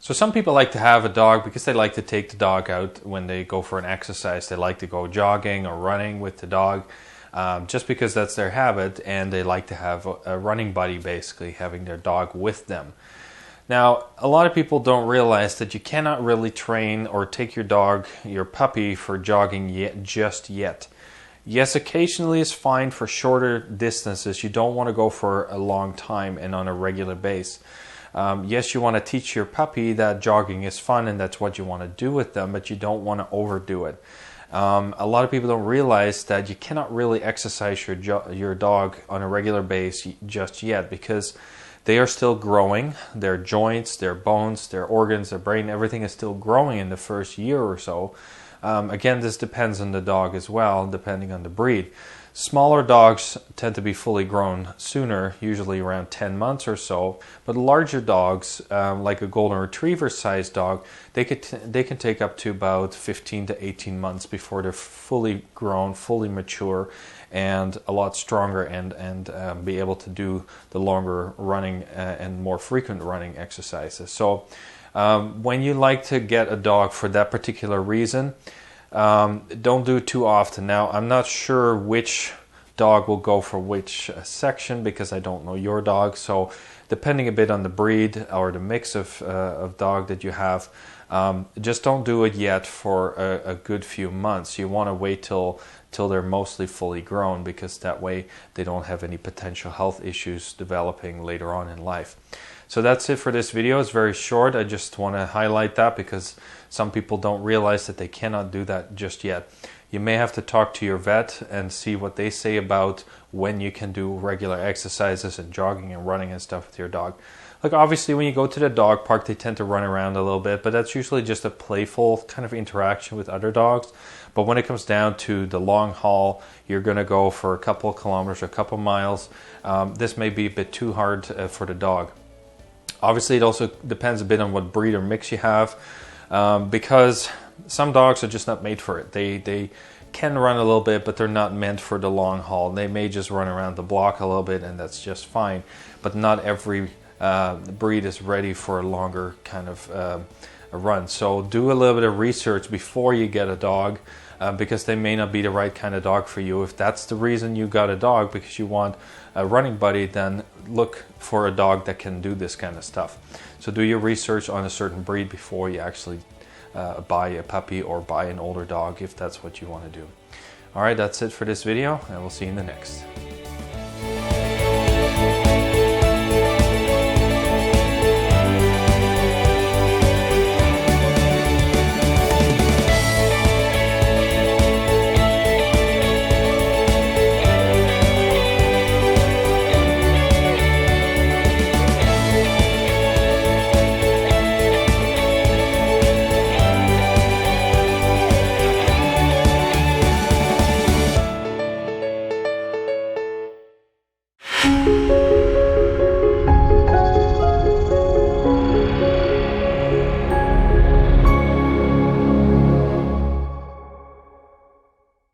So some people like to have a dog because they like to take the dog out when they go for an exercise. They like to go jogging or running with the dog, just because that's their habit, and they like to have a running buddy, basically having their dog with them. Now, a lot of people don't realize that you cannot really train or take your dog, your puppy, for jogging just yet. Yes, occasionally it's fine for shorter distances. You don't want to go for a long time and on a regular basis. Yes, you want to teach your puppy that jogging is fun and that's what you want to do with them, but you don't want to overdo it. A lot of people don't realize that you cannot really exercise your dog on a regular basis just yet, because they are still growing. Their joints, their bones, their organs, their brain, everything is still growing in the first year or so. Again, this depends on the dog as well, depending on the breed. Smaller dogs tend to be fully grown sooner, usually around 10 months or so. But larger dogs, like a golden retriever sized dog, they can take up to about 15 to 18 months before they're fully grown, fully mature, and a lot stronger, and be able to do the longer running and more frequent running exercises. So when you like to get a dog for that particular reason, don't do it too often. Now, I'm not sure which dog will go for which section, because I don't know your dog. So depending a bit on the breed or the mix of dog that you have, just don't do it yet for a good few months. You want to wait till they're mostly fully grown, because that way they don't have any potential health issues developing later on in life. So that's it for this video. It's very short. I just want to highlight that because some people don't realize that they cannot do that just yet. You may have to talk to your vet and see what they say about when you can do regular exercises and jogging and running and stuff with your dog. Like, obviously when you go to the dog park, they tend to run around a little bit, but that's usually just a playful kind of interaction with other dogs. But when it comes down to the long haul, you're going to go for a couple of kilometers or a couple of miles. This may be a bit too hard for the dog. Obviously, it also depends a bit on what breed or mix you have, because some dogs are just not made for it. They can run a little bit, but they're not meant for the long haul. They may just run around the block a little bit, and that's just fine. But not every breed is ready for a longer kind of a run. So do a little bit of research before you get a dog, because they may not be the right kind of dog for you. If that's the reason you got a dog, because you want a running buddy, then look for a dog that can do this kind of stuff. So do your research on a certain breed before you actually buy a puppy or buy an older dog, if that's what you want to do. All right, that's it for this video, and we'll see you in the next.